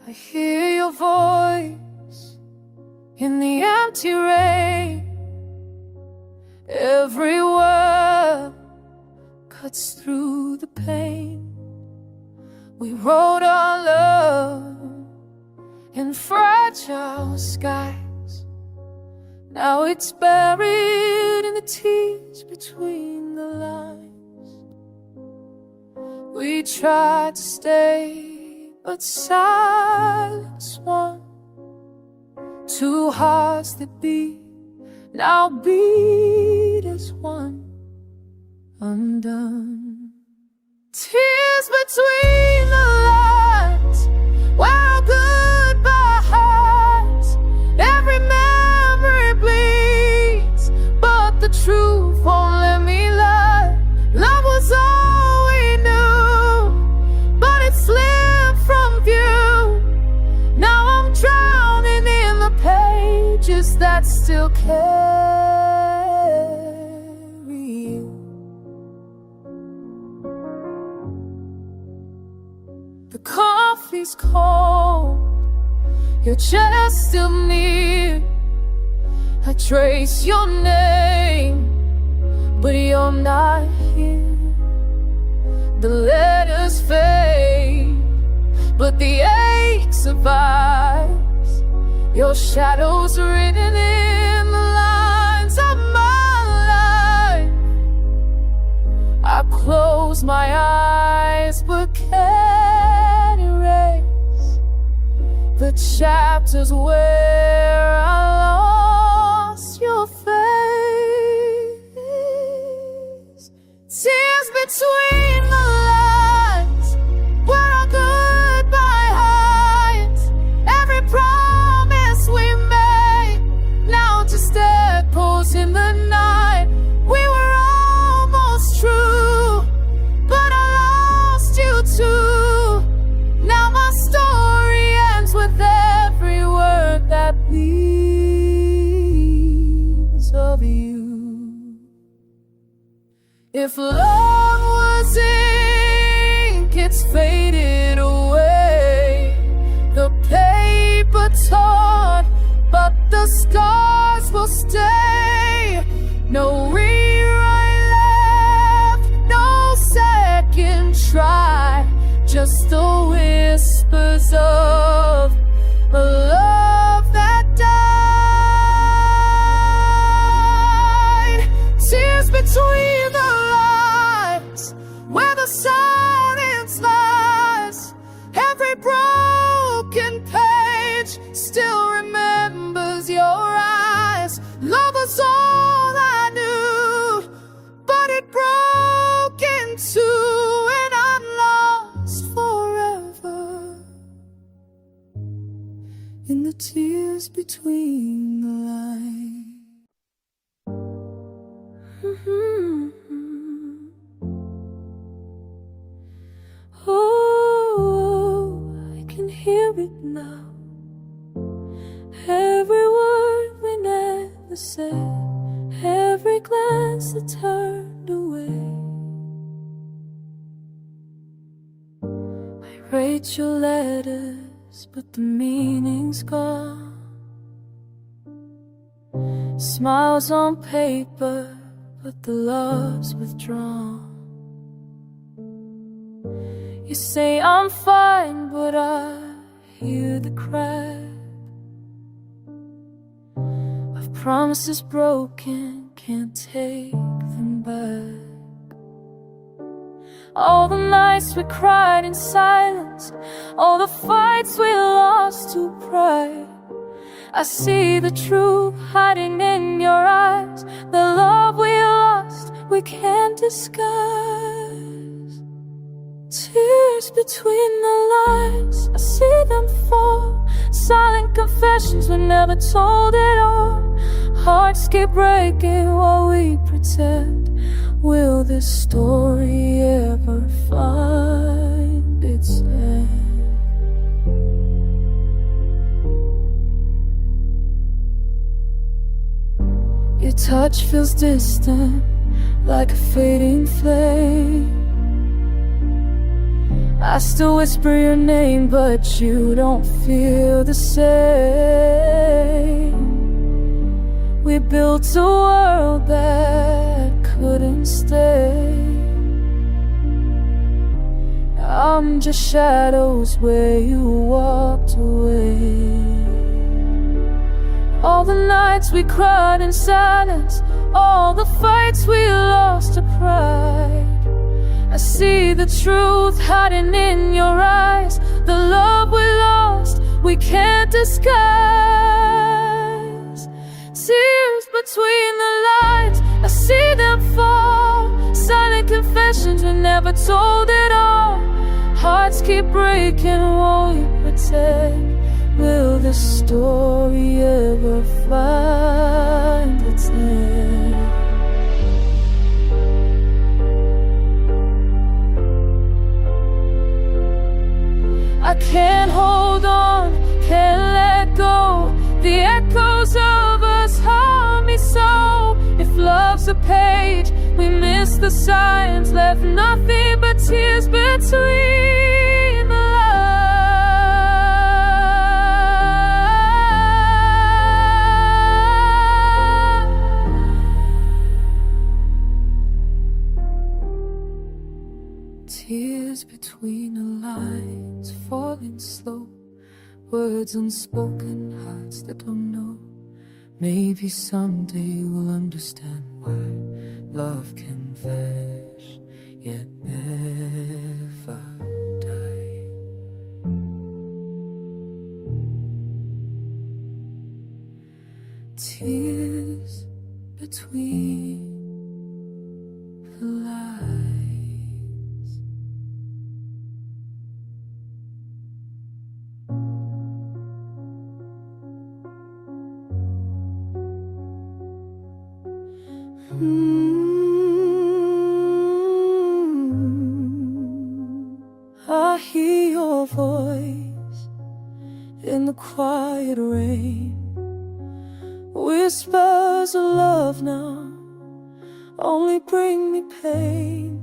I hear your voice in the empty rain. Every word cuts through the pain. We wrote our love in fragile skies. Now it's buried in the tears between the lines. We tried to stay, but silence won. Two hearts that beat, now beat as one, undone. Tears between the lines, where our goodbye hides. Every memory bleeds, but the truth won't let me lie. Love was all we knew, but it slipped from view. Now I'm drowning in the pages that still carry you. The coffee's cold, your chair's still near. I trace your name, but you're not here. The letters fade, but the ache survives. Your shadow's written in the lines of my life. I close my eyes, but can't erase the chapters where I lost your face. Tears between the lines, where our goodbye hides. Every promise we made, now just echoes in the night. We were almost true, but I lost you too. Now my story ends with every word that leaves of you. If love was ink, it's faded away. The paper torn, but the scars will stay. No rewrite left, no second try. Just the whispers of a love that died. Tears between the lines, where the silence lies. Every broken page still remembers your eyes. Love was all I knew, but it broke in two, and I'm lost forever in the tears between the lines. Oh, I can hear it now. Every word we never said, every glance that turned away. I write your letters, but the meaning's gone. Smiles on paper, but the love's withdrawn. You say I'm fine, but I hear the crack of promises broken, can't take them back. All the nights we cried in silence, all the fights we lost to pride. I see the truth hiding in your eyes. The love we lost, we can't disguise. Tears between the lines, I see them fall. Silent confessions we never told at all. Hearts keep breaking while we pretend. Will this story ever find its end? Your touch feels distant, like a fading flame. I still whisper your name, but you don't feel the same. We built a world that couldn't stay. I'm just shadows where you walked away. All the nights we cried in silence, all the fights we lost to pride. I see the truth hiding in your eyes. The love we lost, we can't disguise. Tears between the lines, I see them fall. Silent confessions we never told at all. Hearts keep breaking, won't you protect? Will this story ever find its end? I can't hold on, can't let go. The echoes of us haunt me so. If love's a page, we miss the signs. Left nothing but tears between the lines. Tears between the lines, falling slow. Words unspoken, hearts that don't know. Maybe someday we'll understand why love can vanish, yet never die. Tears between the lines. I hear your voice in the quiet rain. Whispers of love now only bring me pain.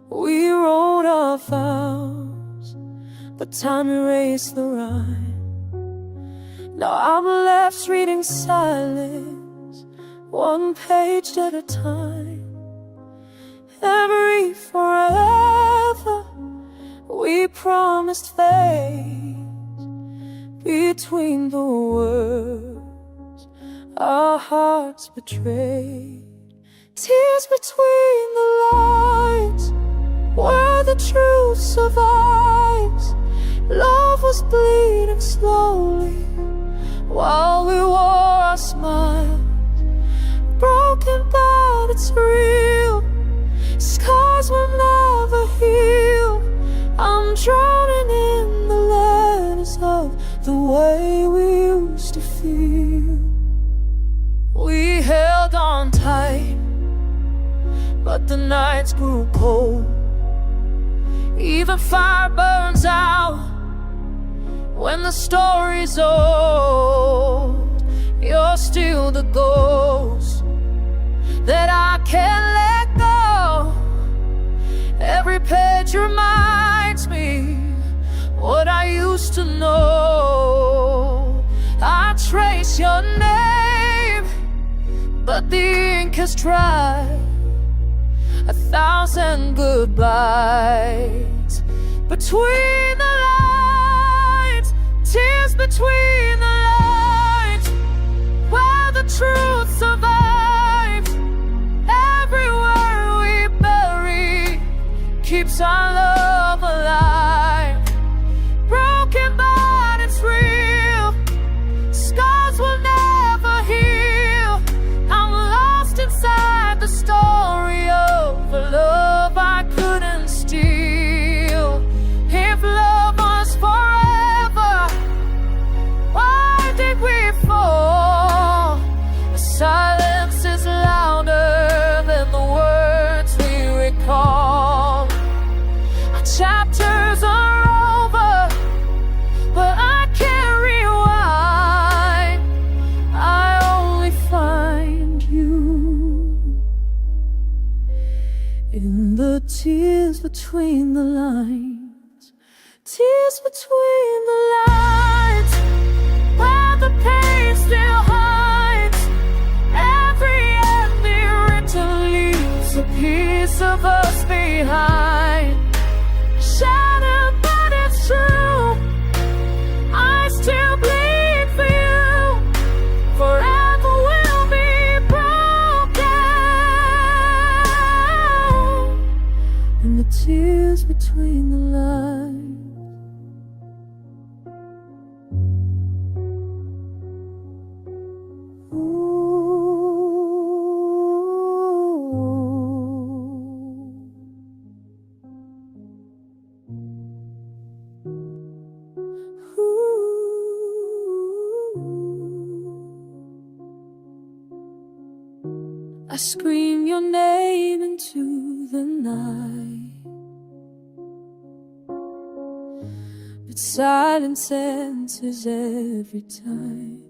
We wrote our vows, but time erased the rhyme. Now I'm left reading silence, one page at a time. Every forever we promised fades between the words our hearts betrayed. Tears between the lines, where the truth survives. Love was bleeding slowly while we wore our smiles. Broken but it's real, scars will never heal. I'm drowning in the letters of the way we used to feel. We held on tight, but the nights grew cold. Even fire burns out when the story's old. You're still the ghost that I can't let go. Every page reminds me what I used to know. I trace your name, but the ink has dried. 1,000 goodbyes between the lines. Tears between the lines, where the truth survives. Every word we bury keeps our love alive. Broken but it's real, scars will never heal. I'm lost inside the story of a love I couldn't steal. If love was forever, why did we fall? The silence is louder than the words we recall. Our chapters are over, but I can't rewind. I only find you in the tears between the lines. tears between the lines, where the pain still hides. Every ending written leaves a piece of us behind. Shattered, but it's true, I still bleed for you. Forever will be broken in the tears between the lines. I scream your name into the night, but silence answers every time.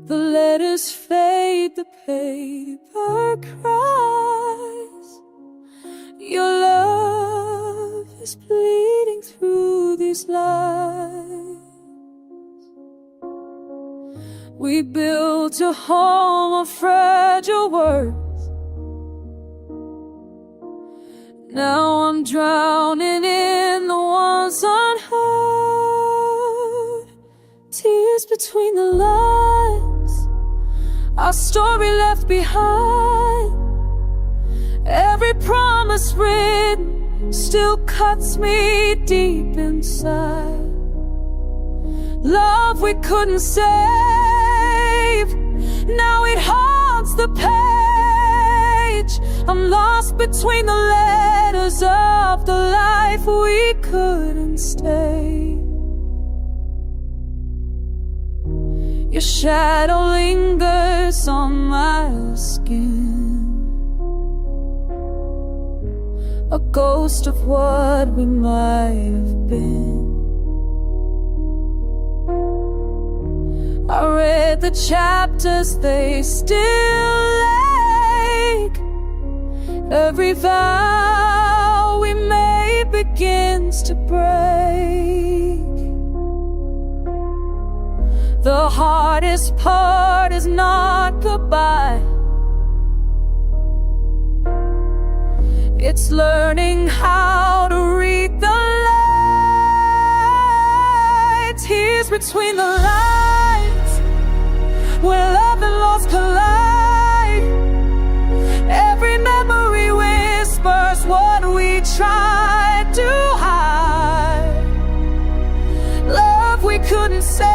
The letters fade, the paper cries. Your love is bleeding through these lines. We built a home of fragile words. Now I'm drowning in the ones unheard. Tears between the lines, our story left behind. Every promise written still cuts me deep inside. Love we couldn't save, now it haunts the page. I'm lost between the letters of the life we couldn't stay. Your shadow lingers on my skin, a ghost of what we might have been. I read the chapters, they still ache. Every vow we made begins to break. The hardest part is not goodbye, it's learning how to read the light. Tears between the lines, where love and loss collide. Every memory whispers what we tried to hide. Love we couldn't save,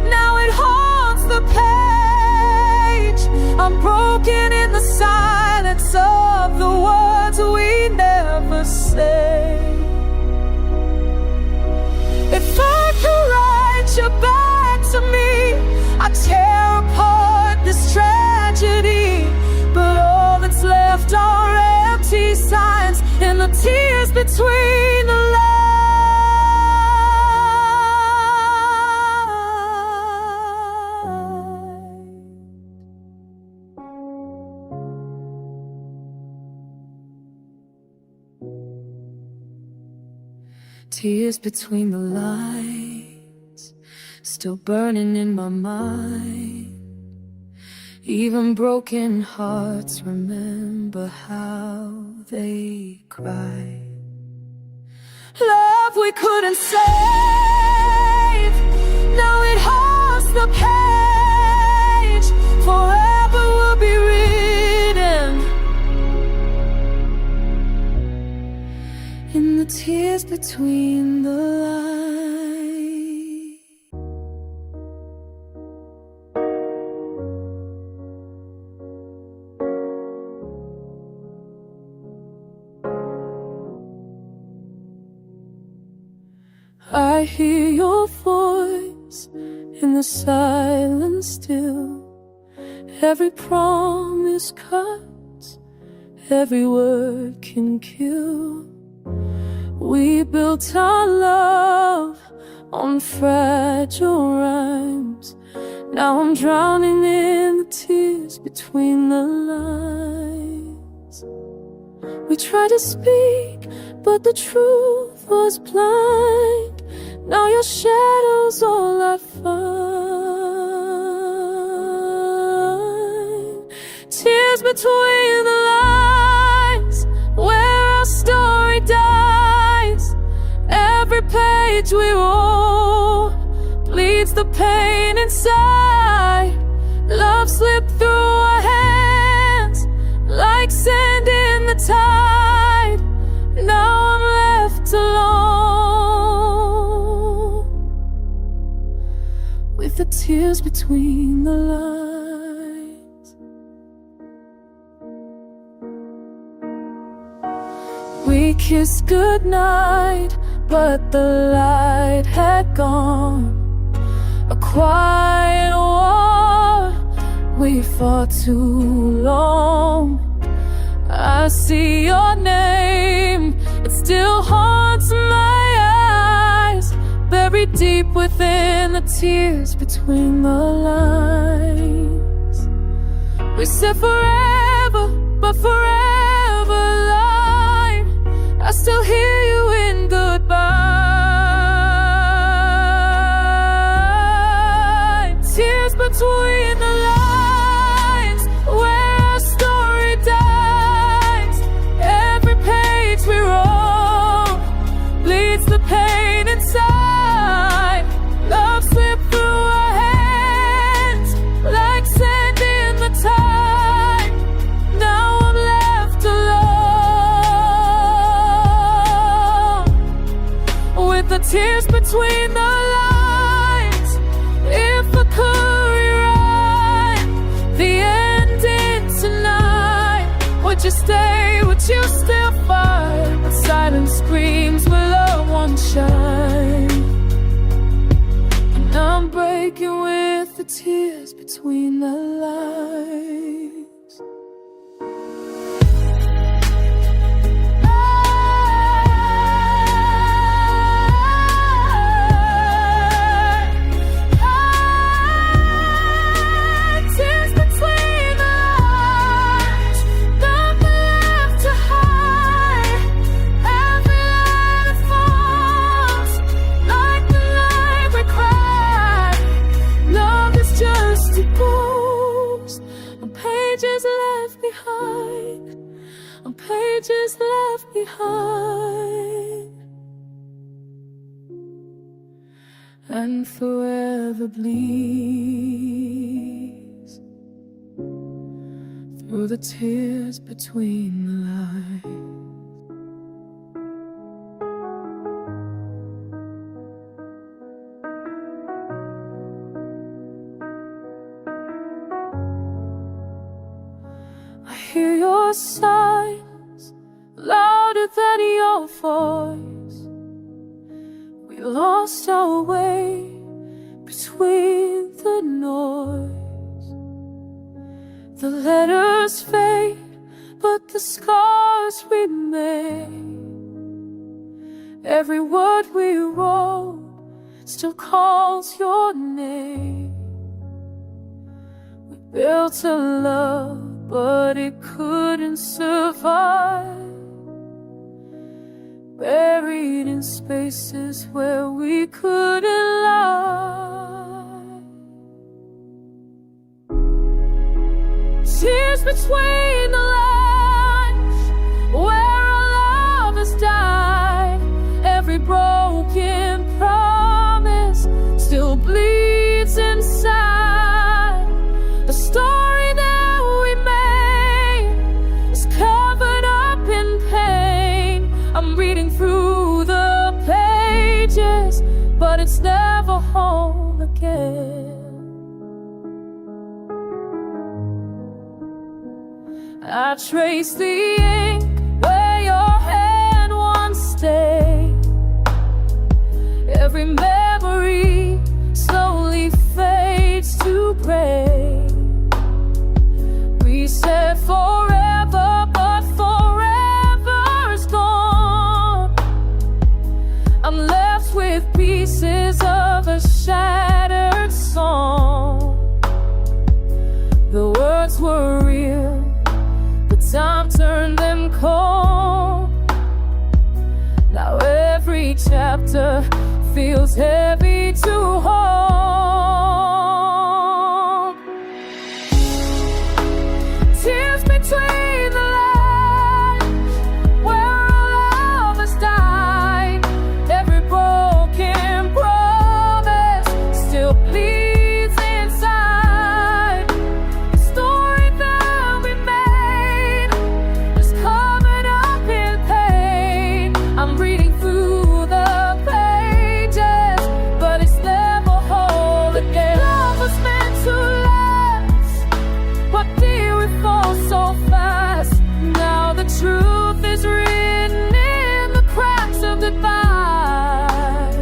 now it haunts the page. I'm broken in the silence of the words we never say. If I could write you back to me, I tear apart this tragedy, but all that's left are empty signs and the tears between the lines. Tears between the lines, still burning in my mind. Even broken hearts remember how they cried. Love we couldn't save, now it haunts the page. Forever will be written in the tears between the lines. I hear your voice in the silence still. Every promise cuts, every word can kill. We built our love on fragile rhymes. Now I'm drowning in the tears between the lines. We tried to speak, but the truth was blind. Now your shadow's all I find. Tears between the lines, where our story dies. Every page we roll bleeds the pain inside. Love slipped through our hands like sand in the tide. Now I'm left alone with the tears between the lines. We kissed goodnight, but the light had gone. A quiet war we fought too long. I see your name, it still haunts my eyes, buried deep within the tears between the lines. We said forever, but forever lied. I still hear you in goodbye. Tears between the lines, where our story dies. Every page we roll bleeds the pain inside. Love slipped through our hands like sand in the tide. Now I'm left alone with the tears between the lines. If I could rewrite the ending tonight, would you stay, would you still fight? But silent screams where love won't shine. And I'm breaking with the tears between the lines. Tears between the lines, nothing left to hide. Every line falls like the night we cried. Love is just a ghost on pages left behind, on pages left behind, and forever bleeds through the tears between the lines. I hear your sighs louder than your voice. We lost our way between the noise. The letters fade, but the scars remain. Every word we wrote still calls your name. We built a love, but it couldn't survive. Buried in spaces where we couldn't lie. Tears between the lines, where our love has died. Every broken promise still bleeds inside. The story that we made is covered up in pain. I'm reading through the pages, but it's never home again. I trace the ink where your hand once stayed. Every memory slowly fades to gray. We said forever, but forever is gone. I'm left with pieces of a shattered song. The words were real, but time turned them cold. chapter feels heavy to hold. Tears between the lines, where our love has died. Every broken promise still bleeds inside. The story that we made is covered up in pain. I'm reading through the pages, but it's never whole again. Love was meant to last, but did we fall so fast? Now the truth is written in the cracks of goodbye,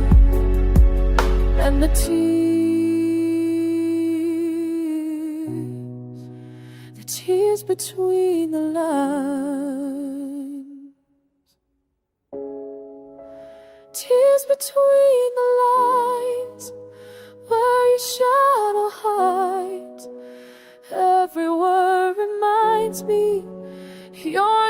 and the tears between the lines. Tears between the lines, where your shadow hides. Every word reminds me you're